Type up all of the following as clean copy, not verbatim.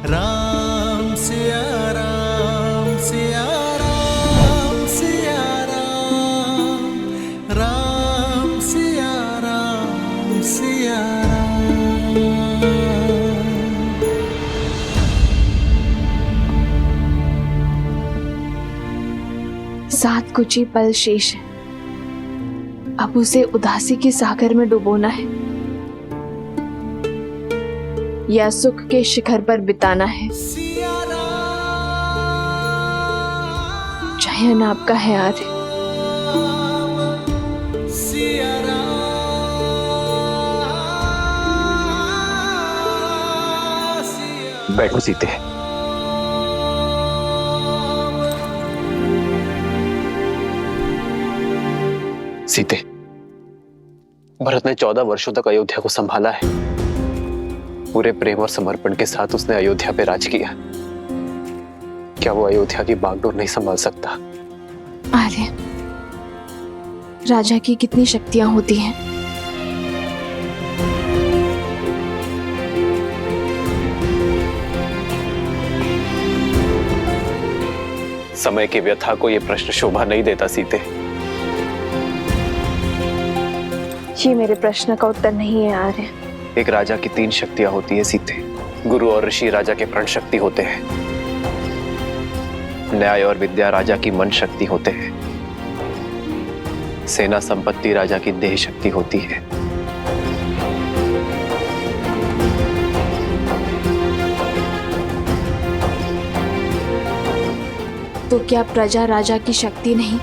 राम सिया राम सिया राम सिया राम राम सिया राम सिया राम। सात कुछ ही पल शेष है, अब उसे उदासी के सागर में डुबोना है या सुख के शिखर पर बिताना है। चयन आपका है आर्य। बैठो सीते। सीते, भरत ने 14 वर्षों तक अयोध्या को संभाला है। पूरे प्रेम और समर्पण के साथ उसने अयोध्या पे राज किया। क्या वो अयोध्या की बागडोर नहीं संभाल सकता? आर्य, राजा की कितनी शक्तियां होती हैं। समय की व्यथा को यह प्रश्न शोभा नहीं देता सीते। ये मेरे प्रश्न का उत्तर नहीं है आर्य। एक राजा की 3 शक्तियां होती है सीते। गुरु और ऋषि राजा के प्रण शक्ति होते हैं। न्याय और विद्या राजा की मन शक्ति होते हैं। सेना संपत्ति राजा की देह शक्ति होती है। तो क्या प्रजा राजा की शक्ति नहीं?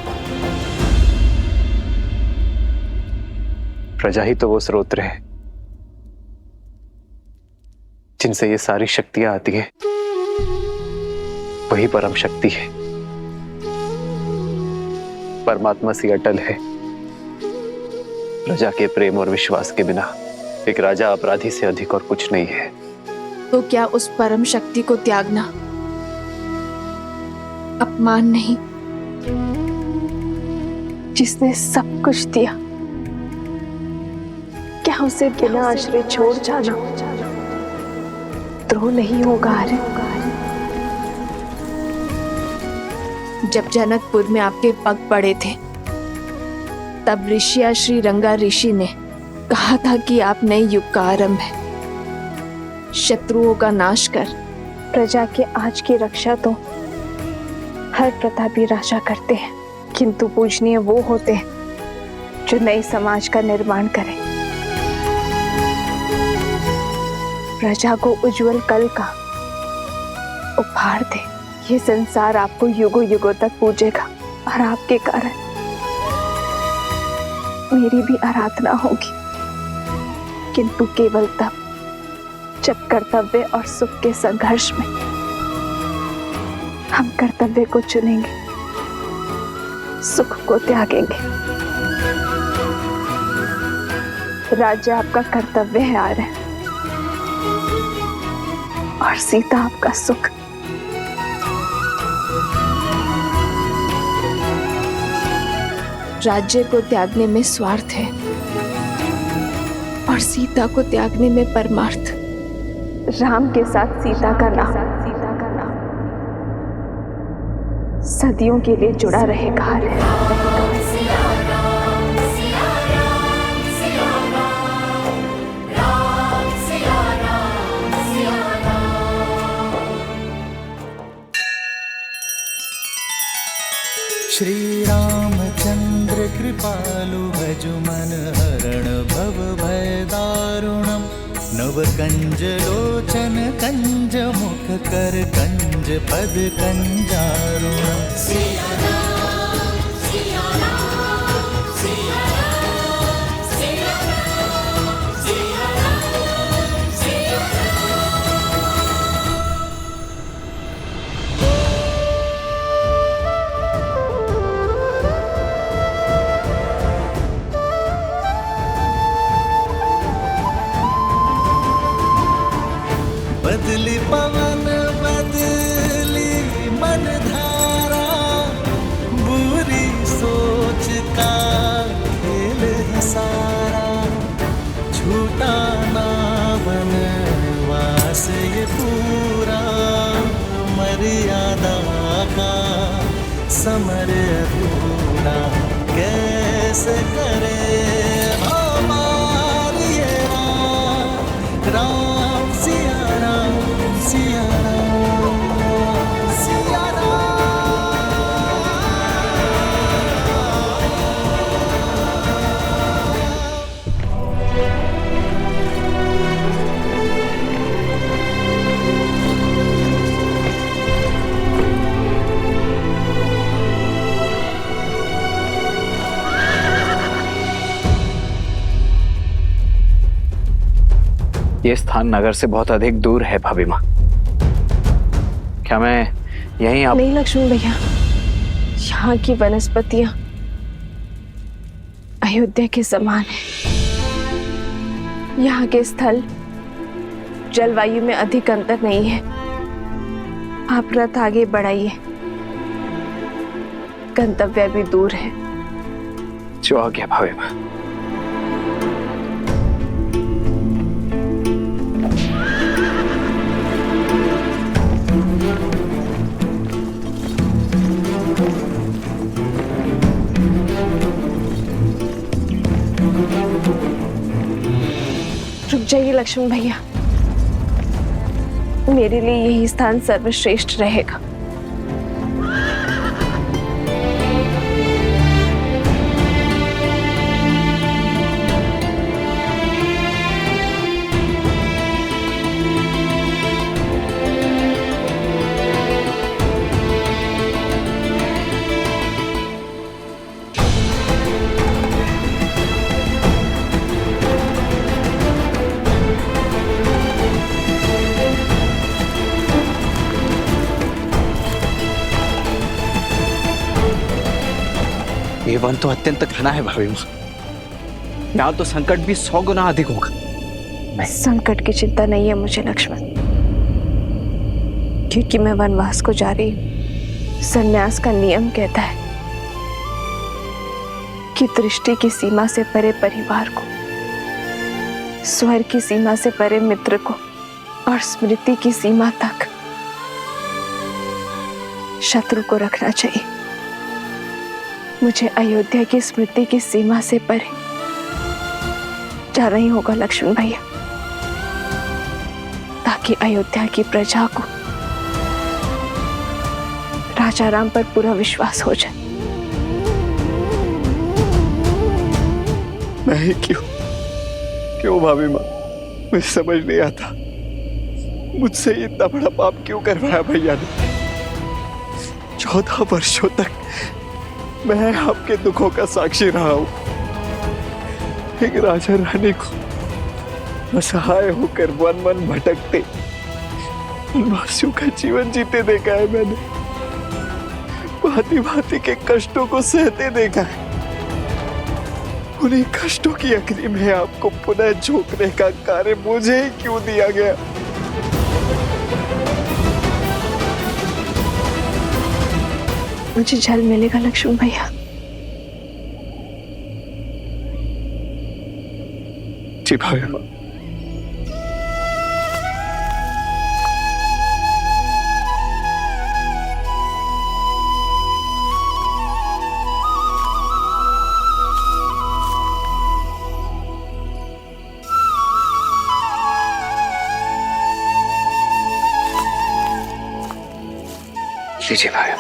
प्रजा ही तो वो स्रोत है जिनसे ये सारी शक्तियां आती हैं। वही परम शक्ति है, परमात्मा सी अटल है। प्रजा के प्रेम और विश्वास के बिना एक राजा अपराधी से अधिक और कुछ नहीं है। तो क्या उस परम शक्ति को त्यागना अपमान नहीं? जिसने सब कुछ दिया, क्या उसे बिना आश्रय छोड़ जाना द्रोह नहीं होगा आर्य? जब जनकपुर में आपके पग पड़े थे, तब ऋषिया श्री रंगा ऋषि ने कहा था कि आप नए युग का आरंभ है। शत्रुओं का नाश कर प्रजा के आज की रक्षा तो हर प्रतापी राजा करते हैं, किंतु पूजनीय वो होते हैं जो नए समाज का निर्माण करें, प्रजा को उज्जवल कल का उपहार दे। ये संसार आपको युगों युगों तक पूजेगा और आपके कारण मेरी भी आराधना होगी, किंतु केवल तब जब कर्तव्य और सुख के संघर्ष में हम कर्तव्य को चुनेंगे, सुख को त्यागेंगे। राज्य आपका कर्तव्य है आर्य, और सीता आपका सुख। राज्य को त्यागने में स्वार्थ है और सीता को त्यागने में परमार्थ। राम के साथ सीता का नाम सदियों के लिए जुड़ा रहेगा आर्य। श्री रामचंद्र कृपालु भजु मन हरण भव भय दारुणम। नव कंज लोचन कंज मुख कर कंज पद कंजारुणम। बदली पवन बदली मन धारा, बुरी सोच का खेल है सारा। छूटा ना वनवास ये पूरा, समर अधूरा कैसे करे हमार ये राम सिया राम सिया राम सिया राम। ये स्थान नगर से बहुत अधिक दूर है भाभी माँ। क्या मैं यहीं आप... नहीं लक्ष्मण भैया, यहाँ की वनस्पतियां अयोध्या के समान है। यहाँ के स्थल जलवायु में अधिक अंतर नहीं है। आप रथ आगे बढ़ाइए, गंतव्य भी दूर है। जो आ गया भाभी माँ। रुक जाइए लक्ष्मण भैया, मेरे लिए यही स्थान सर्वश्रेष्ठ रहेगा। ये वन तो अत्यंत घना है भाभी माँ। यहाँ तो संकट भी 100 गुना अधिक होगा। संकट की चिंता नहीं है मुझे लक्ष्मण, क्योंकि मैं वनवास को जा रही हूँ। संन्यास का नियम कहता है कि दृष्टि की सीमा से परे परिवार को, स्वर की सीमा से परे मित्र को और स्मृति की सीमा तक शत्रु को रखना चाहिए। मुझे अयोध्या की स्मृति की सीमा से परे जाना ही होगा लक्ष्मण भैया, ताकि अयोध्या की प्रजा को राजा राम पर पूरा विश्वास हो जाए। मैं क्यों भाभी माँ, मुझे समझ नहीं आता मुझसे इतना बड़ा पाप क्यों करवाया भैया ने। 14 वर्षों तक मैं आपके दुखों का साक्षी रहा हूं। एक राजा रानी को असहाय होकर वन वन भटकते वनवासियों का जीवन जीते देखा है मैंने। भांति भांति के कष्टों को सहते देखा है। उन्हीं कष्टों की अग्नि में आपको पुनः झोंकने का कार्य मुझे ही क्यों दिया गया। मुझे जल मिलेगा लक्ष्मण भैया। जी भाभी माँ। लीजिए भाई।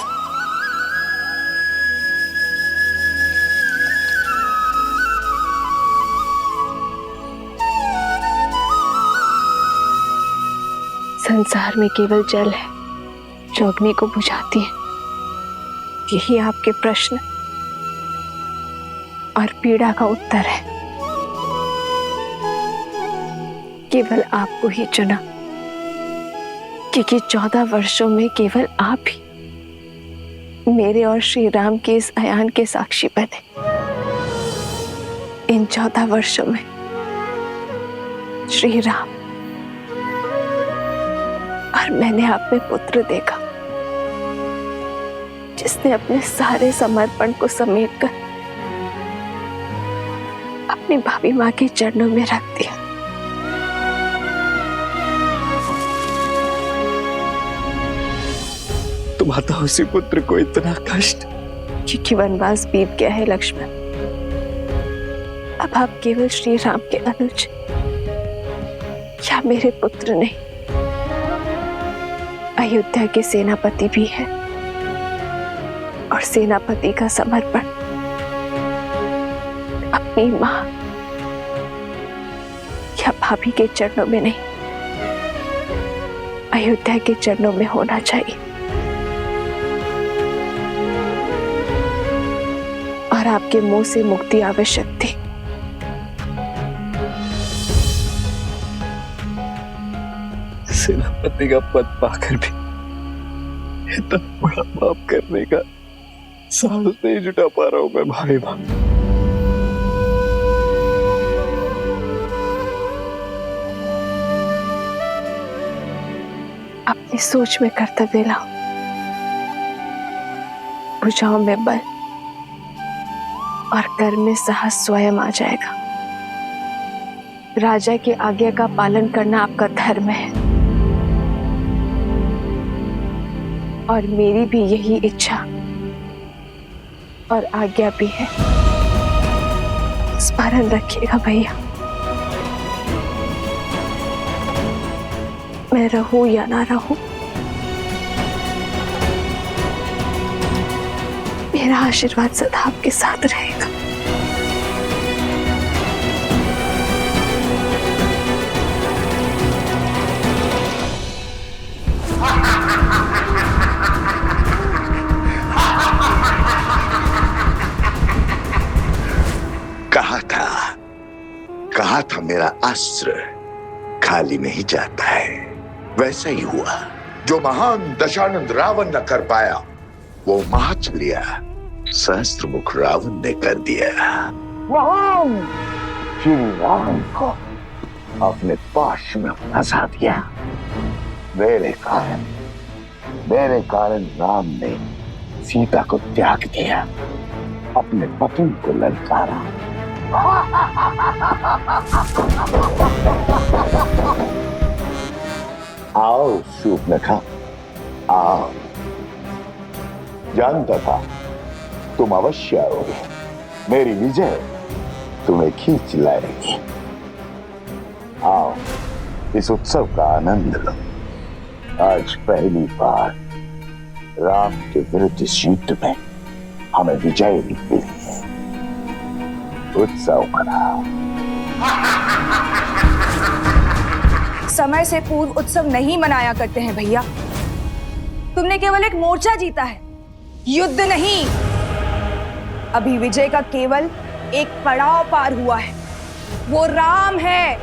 संसार में केवल जल है जो अग्नि को बुझाती है। यही आपके प्रश्न और पीड़ा का उत्तर है। केवल आपको ही चुना, क्योंकि 14 वर्षों में केवल आप ही मेरे और श्री राम के इस अयान के साक्षी बने। इन 14 वर्षों में श्री राम और मैंने आप में पुत्र देखा, जिसने अपने सारे समर्पण को समेटकर अपनी भाभी माँ के चरणों में रख दिया। तुम आता उसी पुत्र को इतना कष्ट क्योंकि वनवास बीत गया है लक्ष्मण। अब आप केवल श्री राम के अनुज या मेरे पुत्र नहीं, अयोध्या के सेनापति भी हैं। और सेनापति का समर्पण अपनी मां या भाभी के चरणों में नहीं, अयोध्या के चरणों में होना चाहिए। और आपके मुंह से मुक्ति आवश्यक थी। सेनापति का पद पाकर भी इतना बड़ा पाप करने का साहस नहीं जुटा पा रहा हूं मैं भाई मां। अपनी सोच में कर्तव्य लाओ, भुजाओं में बल और कर में साहस स्वयं आ जाएगा। राजा की आज्ञा का पालन करना आपका धर्म है और मेरी भी यही इच्छा और आज्ञा भी है। स्मरण रखिएगा भैया, मैं रहूं या ना रहूं, मेरा आशीर्वाद सदा आपके साथ रहेगा। कहा था मेरा अस्त्र खाली नहीं जाता है। वैसा ही हुआ, जो महान दशानंद रावण न कर पाया वो महाचलिया सहस्त्रमुख रावण ने कर दिया। महान श्री राम को अपने पाश में फंसा दिया। मेरे कारण राम ने सीता को त्याग दिया, अपने पति को ललकारा। आओ शूर्पणखा, आओ। जानता था तुम अवश्य आओगे। मेरी विजय तुम्हें खींच लाएगी। आओ, इस उत्सव का आनंद लो। आज पहली बार राम के विरुद्ध इस युद्ध में हमें विजय मिली है। उत्सव मनाओ। समय से पूर्व उत्सव नहीं मनाया करते हैं भैया। तुमने केवल एक मोर्चा जीता है, युद्ध नहीं। अभी विजय का केवल एक पड़ाव पार हुआ है, वो राम है।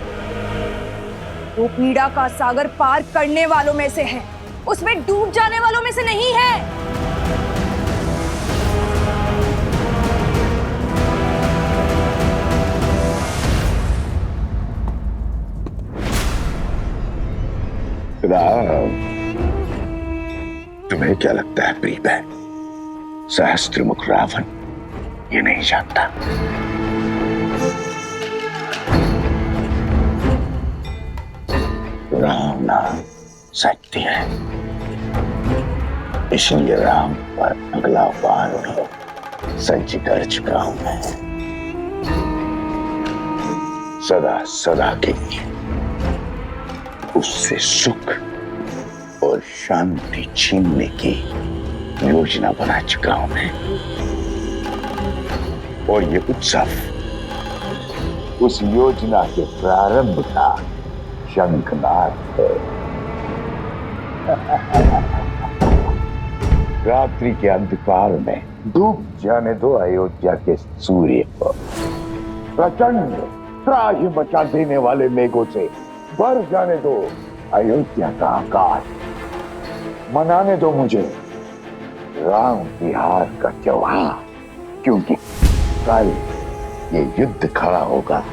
वो पीड़ा का सागर पार करने वालों में से है, उसमें डूब जाने वालों में से नहीं है। राम, तुम्हें क्या लगता है प्रिय बहन, सहस्त्रमुख रावण ये नहीं जानता। राम नाम सत्य है, इसलिए राम पर अगला वार भी सज्ज कर चुका हूं मैं। सदा सदा के लिए उससे सुख और शांति छीनने की योजना बना चुका हूं मैं। और ये उत्सव उस योजना के प्रारंभ का शंखनाद है। रात्रि के अंधकार में डूब जाने दो अयोध्या के सूर्य को। प्रचंड त्राहि मचा देने वाले मेघों से भर जाने दो अयोध्या का आकाश। मनाने दो मुझे राम की हार का त्योहार, क्योंकि कल ये युद्ध खड़ा होगा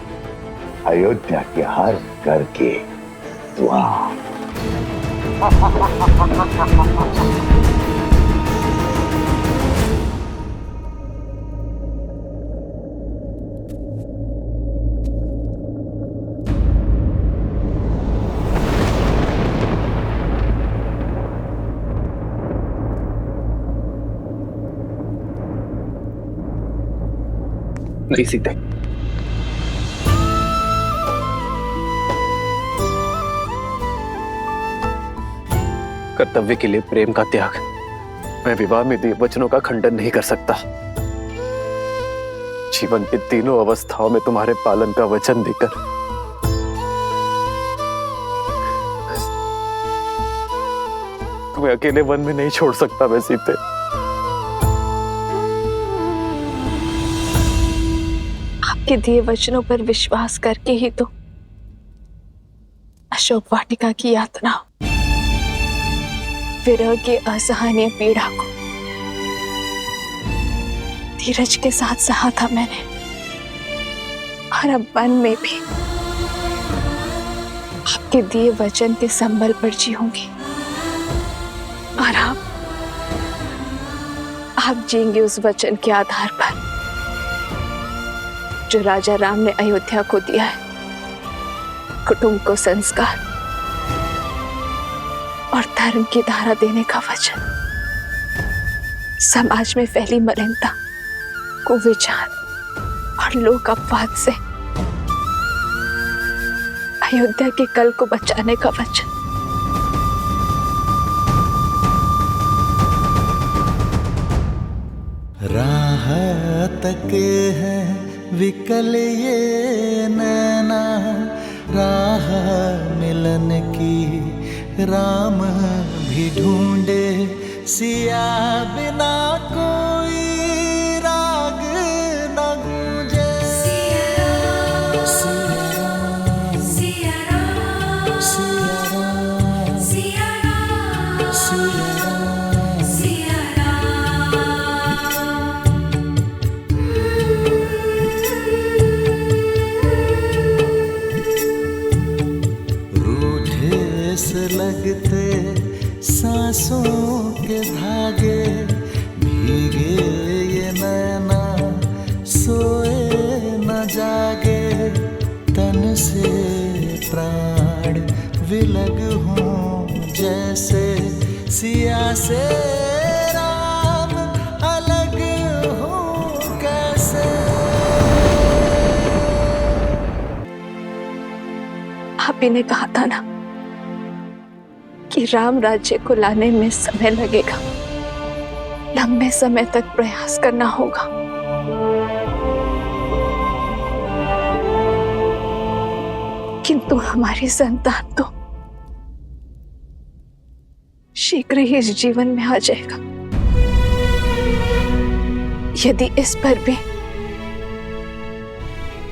अयोध्या के हर घर के द्वार। नहीं सीते, कर्तव्य के लिए प्रेम का त्याग, मैं विवाह में दिए वचनों का खंडन नहीं कर सकता। जीवन की तीनों अवस्थाओं में तुम्हारे पालन का वचन देकर तुम्हें अकेले वन में नहीं छोड़ सकता मैं सीते। आपके दिए वचनों पर विश्वास करके ही तो अशोक वाटिका की यातना, विरह की असहनीय पीड़ा को धीरज के साथ सहा था मैंने, और अब मन में भी आपके दिए वचन के संबल पर जीऊंगी, और आप जिएंगे उस वचन के आधार पर जो राजा राम ने अयोध्या को दिया है, कुटुंब को संस्कार और धर्म की धारा देने का वचन। समाज में फैली मलिनता, कुविचार और लोक अपवाद से अयोध्या के कल को बचाने का वचन। राह तक है विकल ये नैना, राह मिलन की राम भी ढूंढे, सिया बिना कोई राग न गूंजे। सिया राम, सिया राम, सिया राम, सिया राम, सिया राम, सिया से लगते सांसों के धागे, भीगे ये नैना सोए न जागे, तन से प्राण विलग हों जैसे, सिया से राम अलग हो कैसे। आप ही ने कहा था ना कि राम राज्य को लाने में समय लगेगा, लंबे समय तक प्रयास करना होगा। किंतु हमारी संतान तो शीघ्र ही इस जीवन में आ जाएगा। यदि इस पर भी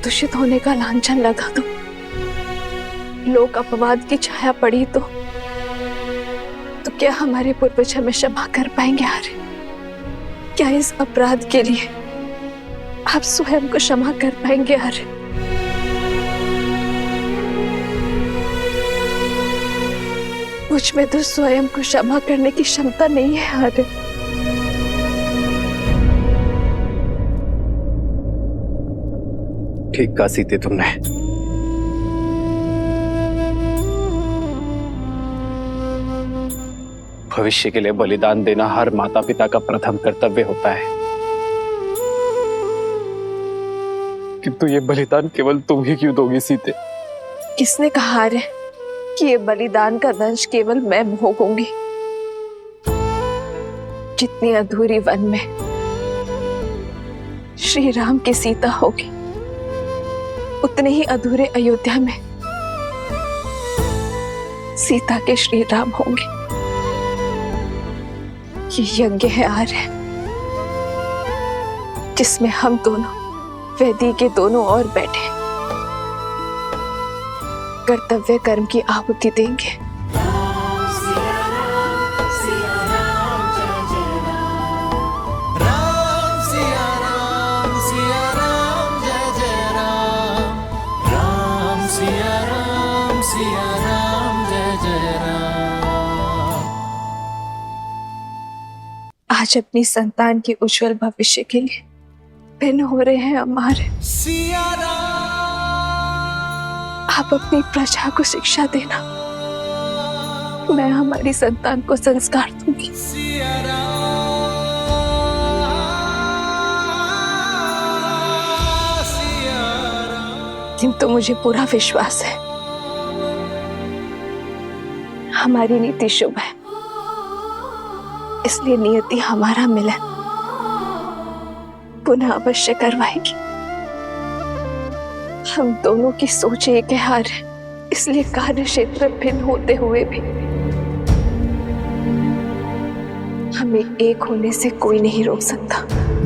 दूषित होने का लांछन लगा तो, लोक अपवाद की छाया पड़ी तो क्या हमारे पूर्वज हमें क्षमा कर पाएंगे? आर्य, क्या इस अपराध के लिए आप स्वयं को क्षमा कर पाएंगे? आर्य, मुझ में तो स्वयं को क्षमा करने की क्षमता नहीं है। आर्य, ठीक कहा सीते तुमने। भविष्य के लिए बलिदान देना हर माता पिता का प्रथम कर्तव्य होता है, किंतु ये बलिदान केवल तुम ही क्यों दोगी सीते? किसने कहा है कि ये बलिदान का दंश केवल मैं भोगूंगी? जितनी अधूरी वन में श्री राम की सीता होगी, उतने ही अधूरे अयोध्या में सीता के श्री राम होंगे। ये यज्ञ है आर्य, जिसमें हम दोनों वेदी के दोनों ओर बैठे कर्तव्य कर्म की आहुति देंगे। राम सिया राम, सिया राम, जय जय राम। राम सिया राम, सिया राम, जय जय राम। राम सिया राम, सिया राम, जय जय राम। आज अपनी संतान के उज्जवल भविष्य के लिए भिन्न हो रहे हैं हमारे। सिया राम, आप अपनी प्रजा को शिक्षा देना, मैं हमारी संतान को संस्कार दूंगी। सिया राम। किंतु मुझे पूरा विश्वास है हमारी नीति शुभ है, इसलिए नियति हमारा मिलन पुनः अवश्य करवाएगी। हम दोनों की सोच एक है हार है, इसलिए कार्य क्षेत्र भिन्न होते हुए भी हमें एक होने से कोई नहीं रोक सकता।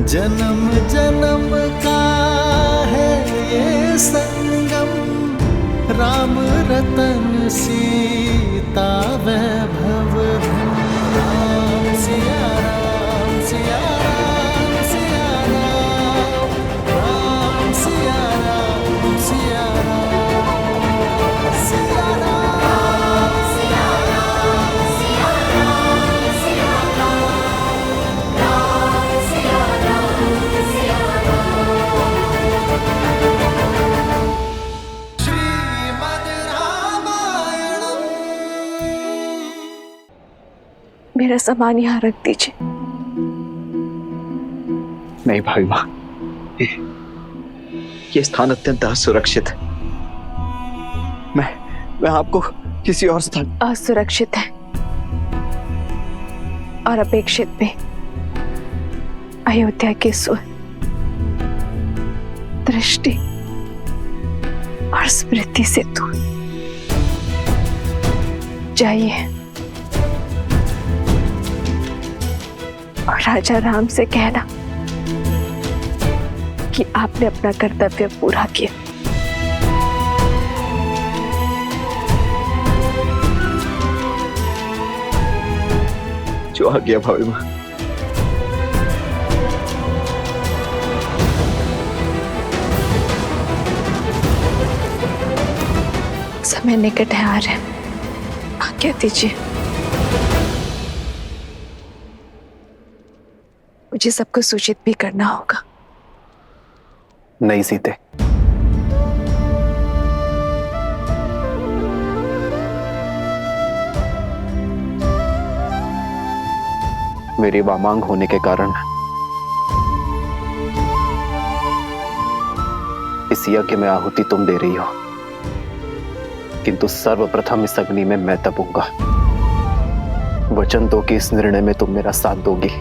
जन्म जन्म का है ये संगम, राम रतन सीता वैभव धन। राम सिया राम सिया राम सिया राम, राम सिया राम सिया राम सिया राम सिया राम सिया राम सिया राम, राम सिया राम सिया राम। श्रीमद् रामायणम्। मेरा सामान यहाँ रख दीजिए। नहीं भाई माँ, ये स्थान अत्यंत असुरक्षित है। मैं आपको किसी और स्थान। असुरक्षित है और अपेक्षित भी। अयोध्या के सुर, दृष्टि और स्मृति से दूर जाइए और राजा राम से कहना कि आपने अपना कर्तव्य पूरा किया। जो आ गया भाभी माँ। समय निकट है आ रहे, आज्ञा दीजिए। मुझे सबको सूचित भी करना होगा। नहीं सीते, मेरी वामांग होने के कारण इस यज्ञ में आहुति तुम दे रही हो, किंतु सर्वप्रथम इस अग्नि में मैं तपूंगा। वचन दो कि इस निर्णय में तुम मेरा साथ दोगी।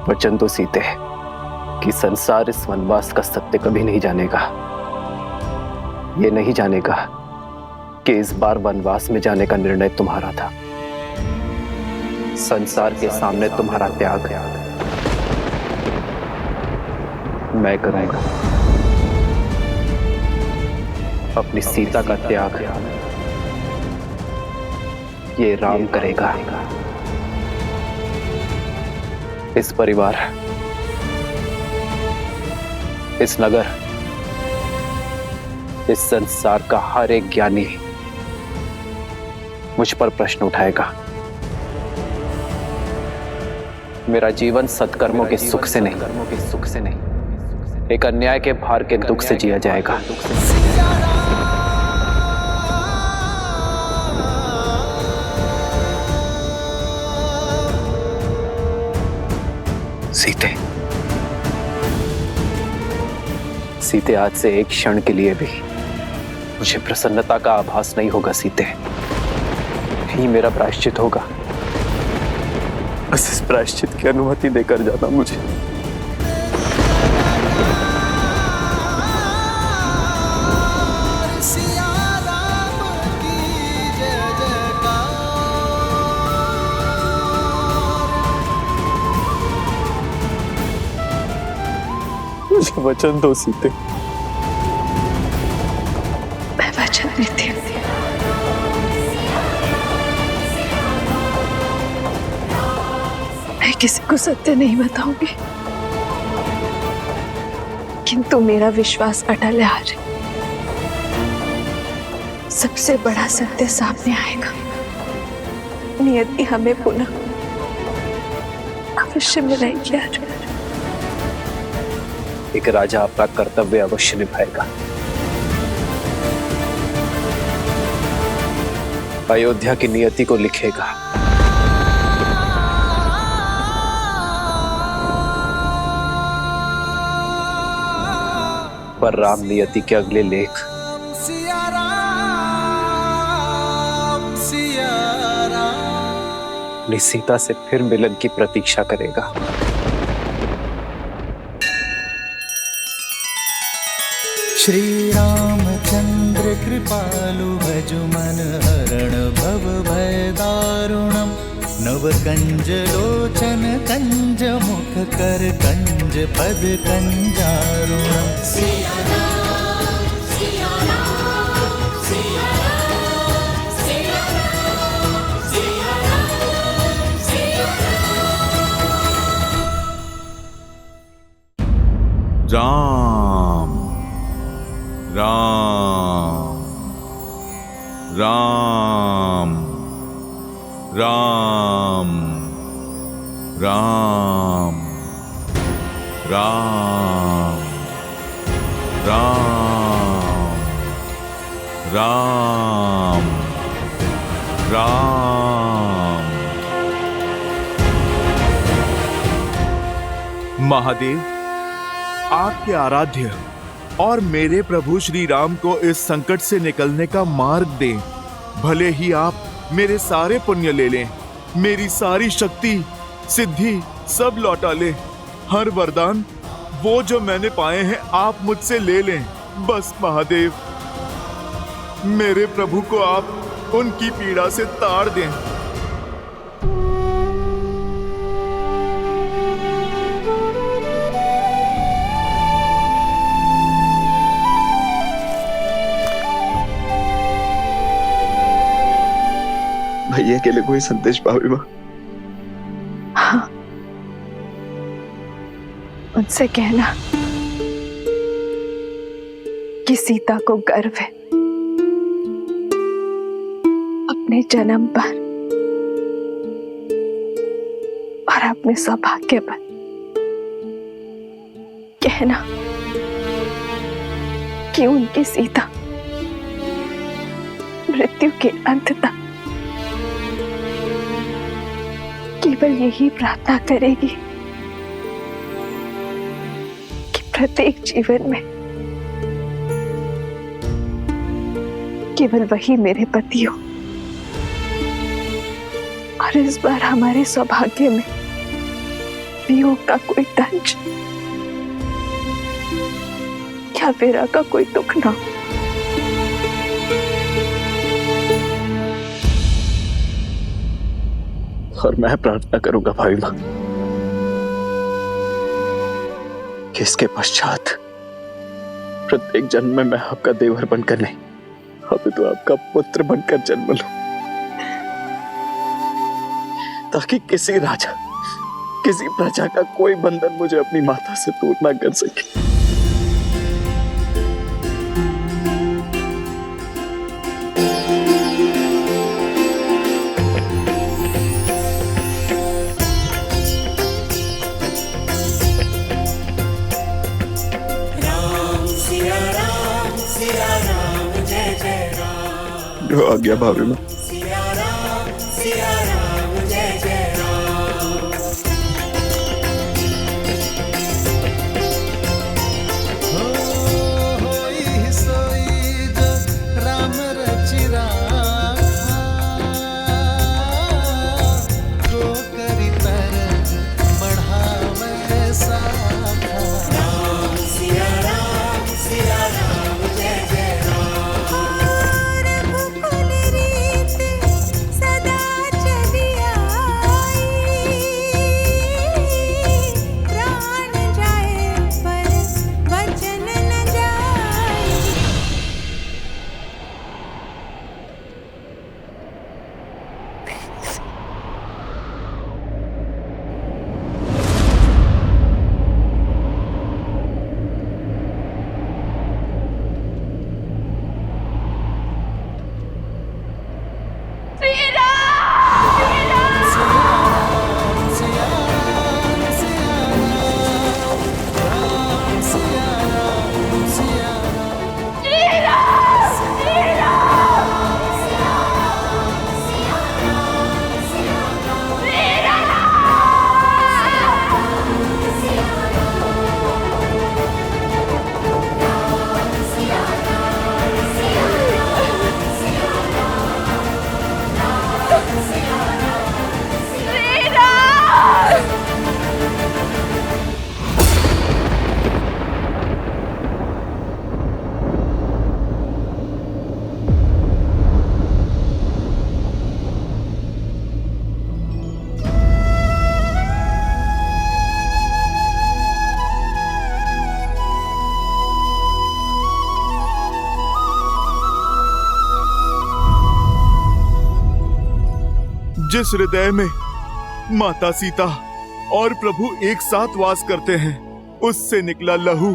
वचन दो सीते कि संसार इस वनवास का सत्य कभी नहीं जानेगा। ये नहीं जानेगा कि इस बार वनवास में जाने का निर्णय तुम्हारा था। संसार के सामने तुम्हारा त्याग मैं करूंगा। अपनी सीता का त्याग ये राम करेगा। इस परिवार, इस नगर, इस संसार का हर एक ज्ञानी मुझ पर प्रश्न उठाएगा। मेरा जीवन सत्कर्मों के सुख से नहीं, एक अन्याय के भार के दुख से जिया जाएगा। सीते, आज से एक क्षण के लिए भी मुझे प्रसन्नता का आभास नहीं होगा। सीते, यही मेरा प्रायश्चित होगा। बस इस प्रायश्चित की अनुमति देकर जाना मुझे। मुझे वचन दो सीते। मैं वचन देती हूँ। मैं किसी को सत्य नहीं बताऊंगी, किंतु मेरा विश्वास अटल है। आज सबसे बड़ा सत्य सामने आएगा। नियति हमें पुनः अवश्य मिलाएगी। आज एक राजा अपना कर्तव्य अवश्य निभाएगा। अयोध्या की नियति को लिखेगा। पर राम नियति के अगले लेख सिया राम सिया राम। अपनी सीता से फिर मिलन की प्रतीक्षा करेगा। श्री रामचंद्र कृपालु भजु मन हरण भव भय दारुणम। नव कंज लोचन कंज मुख कर कंज पद कंजारुणम। सिया राम सिया राम सिया राम सिया राम सिया राम सिया राम राम राम राम राम राम राम राम राम। महादेव, आपके आराध्य और मेरे प्रभु श्री राम को इस संकट से निकलने का मार्ग दें। भले ही आप मेरे सारे पुण्य ले लें, मेरी सारी शक्ति सिद्धि सब लौटा लें। हर वरदान वो जो मैंने पाए हैं आप मुझसे ले लें। बस महादेव, मेरे प्रभु को आप उनकी पीड़ा से ताड़ दें। भैया के लिए कोई संदेश भाभी माँ? हाँ, उनसे कहना कि सीता को गर्व है अपने जन्म पर और अपने सौभाग्य पर। कहना कि उनकी सीता मृत्यु के अंत तक केवल यही प्रार्थना करेगी कि प्रत्येक जीवन में केवल वही मेरे पति हो। और इस बार हमारे सौभाग्य में वियोग का कोई दंश या विरह का कोई दुख ना हो। और मैं प्रार्थना करूंगा भाभी माँ कि इसके पश्चात प्रत्येक जन्म में मैं आपका देवर बनकर नहीं, अभी तो आपका पुत्र बनकर जन्म लूं, ताकि किसी राजा किसी प्रजा का कोई बंधन मुझे अपनी माता से दूर ना कर सके। जो आ गया भाभी माँ। सिया राम जय जय राम। होई सोई जो राम रचि राखा, को करी तरज बढ़ावे साखा। राम सिया राम जय जय राम। जिस हृदय में माता सीता और प्रभु एक साथ वास करते हैं, उससे निकला लहू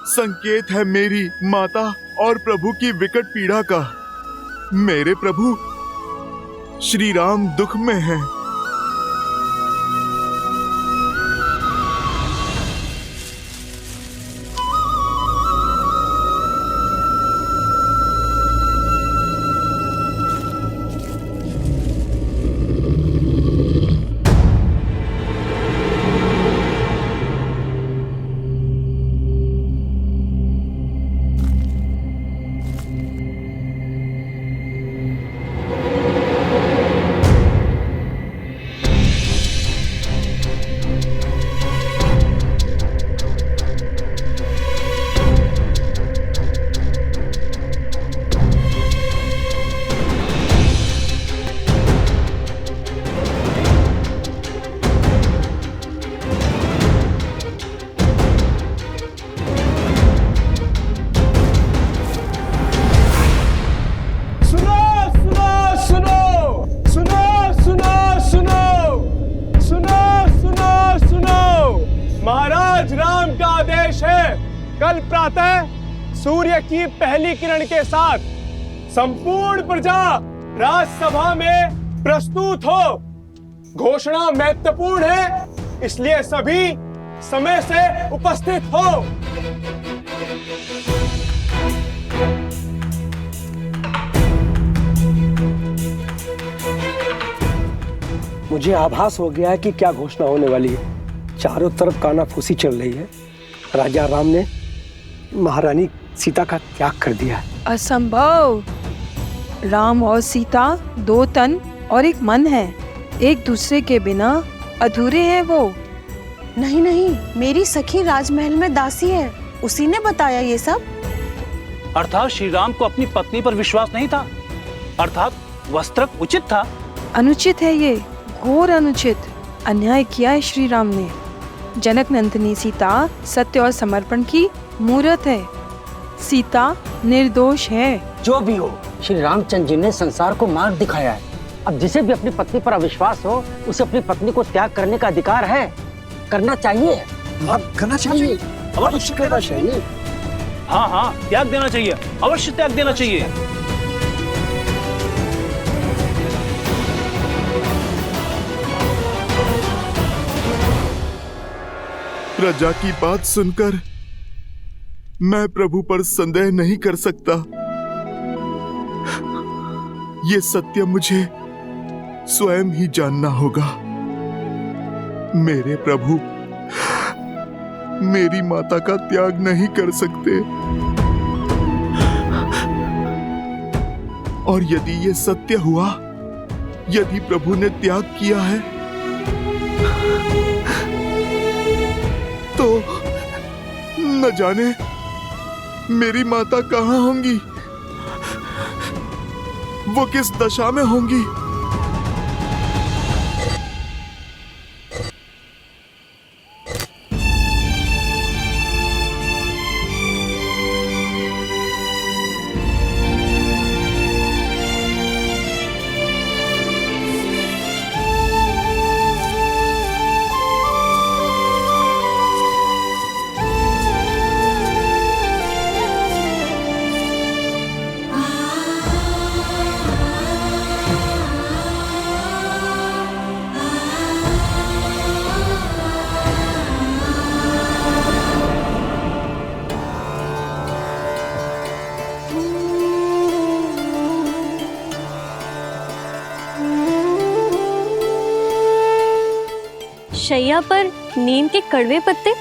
संकेत है मेरी माता और प्रभु की विकट पीड़ा का। मेरे प्रभु श्री राम दुख में हैं। कल प्रातः सूर्य की पहली किरण के साथ संपूर्ण प्रजा राजसभा में प्रस्तुत हो। घोषणा महत्वपूर्ण है, इसलिए सभी समय से उपस्थित हो। मुझे आभास हो गया है कि क्या घोषणा होने वाली है। चारों तरफ कानाफूसी चल रही है। राजा राम ने महारानी सीता का त्याग कर दिया है। असंभव। राम और सीता दो तन और एक मन है, एक दूसरे के बिना अधूरे हैं वो। नहीं नहीं, मेरी सखी राजमहल में दासी है, उसी ने बताया ये सब। अर्थात श्री राम को अपनी पत्नी पर विश्वास नहीं था, अर्थात वस्त्र उचित था। अनुचित है ये, घोर अनुचित। अन्याय किया है श्री राम ने। जनक नंदिनी सीता सत्य और समर्पण की मूर्त है। सीता निर्दोष है। जो भी हो, श्री रामचंद्र जी ने संसार को मार्ग दिखाया है। अब जिसे भी अपनी पत्नी पर अविश्वास हो, उसे अपनी पत्नी को त्याग करने का अधिकार है, करना चाहिए। करना चाहिए, अवश्य करना चाहिए। हाँ हाँ, त्याग देना चाहिए, अवश्य त्याग देना चाहिए। प्रजा की बात सुनकर मैं प्रभु पर संदेह नहीं कर सकता। ये सत्य मुझे स्वयं ही जानना होगा। मेरे प्रभु मेरी माता का त्याग नहीं कर सकते, और यदि ये सत्य हुआ, यदि प्रभु ने त्याग किया है, तो न जाने मेरी माता कहाँ होंगी, वो किस दशा में होंगी। शैया पर नीम के कड़वे पत्ते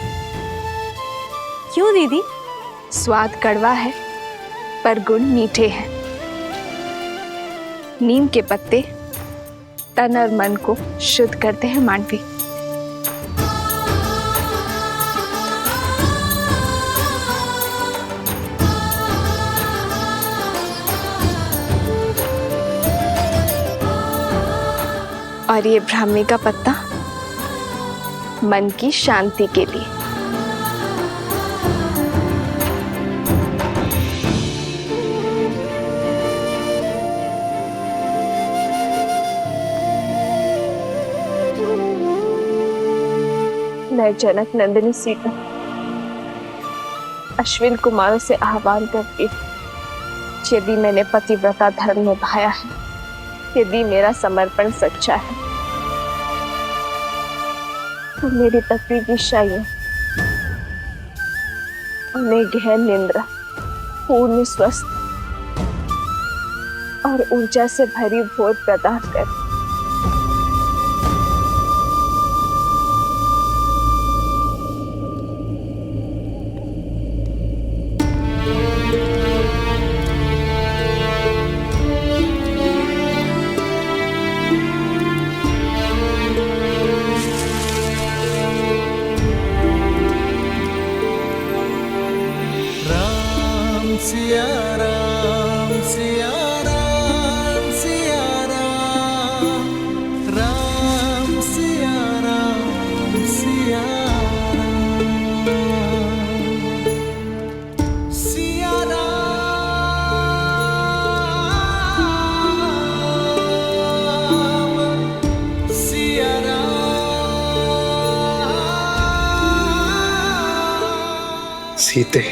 क्यों दीदी? स्वाद कड़वा है पर गुण मीठे हैं। नीम के पत्ते तन और मन को शुद्ध करते हैं मांडवी। और ये ब्राह्मी का पत्ता मन की शांति के लिए। मैं जनक नंदिनी सीता अश्विन कुमारों से आह्वान करती हूँ, यदि मैंने पतिव्रता धर्म निभाया है, यदि मेरा समर्पण सच्चा है, तो मेरी पत्नी की शय्या उन्हें गहन निंद्रा, पूर्ण स्वस्थ और ऊर्जा से भरी भोर प्रदान कर। सिया राम सिया राम सिया राम, राम सिया राम सिया राम, सिया राम सिया राम। सीते,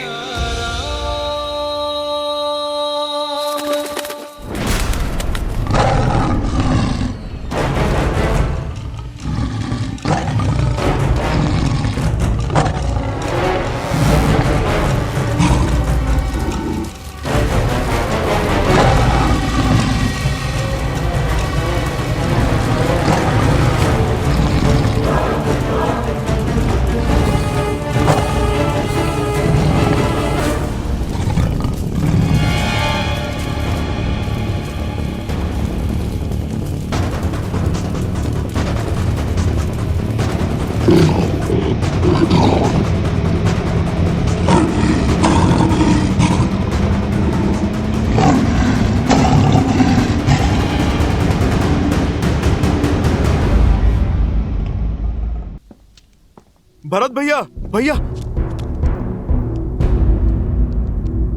भरत भैया,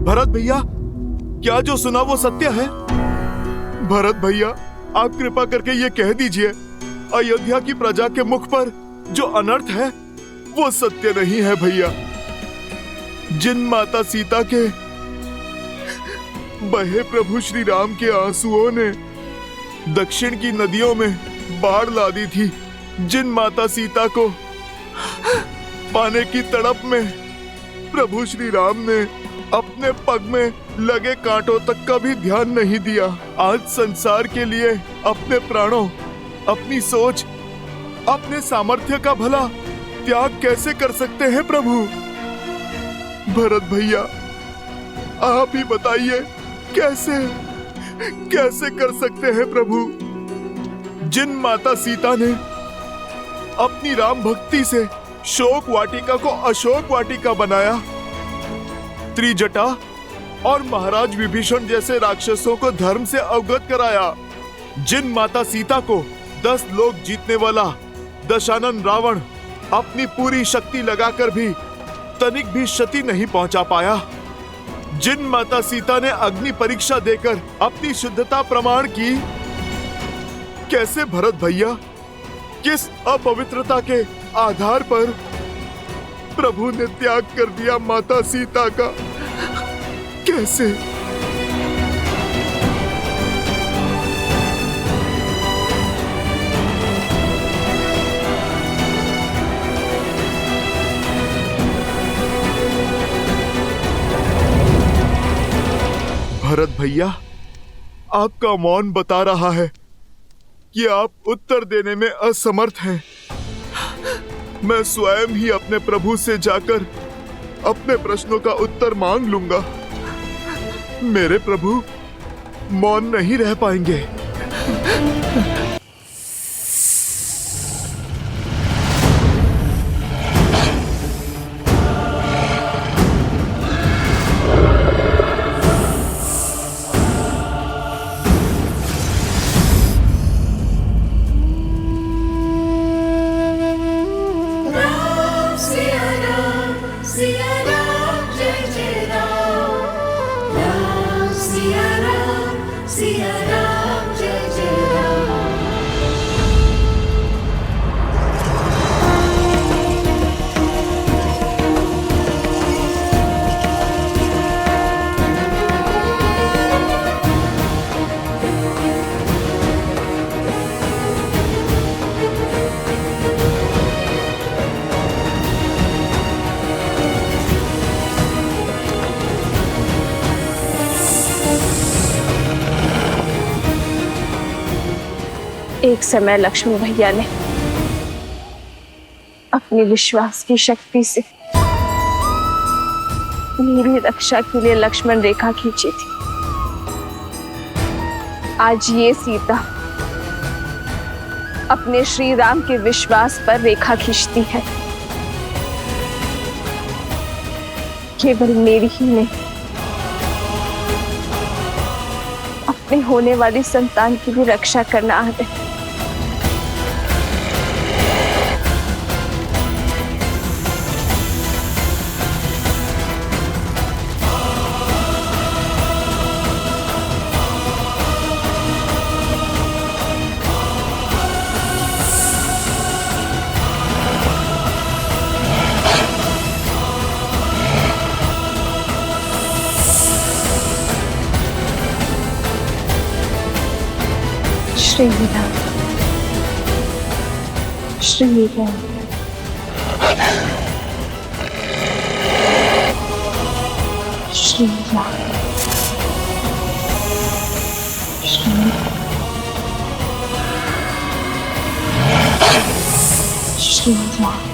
भरत भैया, क्या जो सुना वो सत्य है? भरत भैया, आप कृपा करके ये कह दीजिए, अयोध्या की प्रजा के मुख पर जो अनर्थ है वो सत्य नहीं है भैया। जिन माता सीता के बहे प्रभु श्री राम के आंसुओं ने दक्षिण की नदियों में बाढ़ ला दी थी, जिन माता सीता को पाने की तड़प में प्रभु श्री राम ने अपने पग में लगे कांटों तक का भी ध्यान नहीं दिया, आज संसार के लिए अपने प्राणों, अपनी सोच, अपने सामर्थ्य का भला त्याग कैसे कर सकते हैं प्रभु? भरत भैया, आप ही बताइए, कैसे कर सकते हैं प्रभु? जिन माता सीता ने अपनी राम भक्ति से शोक वाटिका को अशोक वाटिका बनाया, त्रिजटा और महाराज विभीषण जैसे राक्षसों को धर्म से अवगत कराया, जिन माता सीता को 10 लोक जीतने वाला दशानन रावण अपनी पूरी शक्ति लगाकर भी तनिक भी क्षति नहीं पहुंचा पाया, जिन माता सीता ने अग्नि परीक्षा देकर अपनी शुद्धता प्रमाण की, कैसे भरत भैया, किस अपवित्रता के आधार पर प्रभु ने त्याग कर दिया माता सीता का? कैसे? भरत भैया, आपका मौन बता रहा है कि आप उत्तर देने में असमर्थ हैं। मैं स्वयं ही अपने प्रभु से जाकर अपने प्रश्नों का उत्तर मांग लूंगा। मेरे प्रभु मौन नहीं रह पाएंगे। सिया राम जय जय राम। एक समय लक्ष्मण भैया ने अपनी विश्वास की शक्ति से मेरी रक्षा के लिए लक्ष्मण रेखा खींची थी। आज ये सीता अपने श्री राम के विश्वास पर रेखा खींचती है। केवल मेरी ही नहीं, अपने होने वाली संतान की भी रक्षा करना आ गए। श्री राम, श्री राम, श्री राम, श्री राम।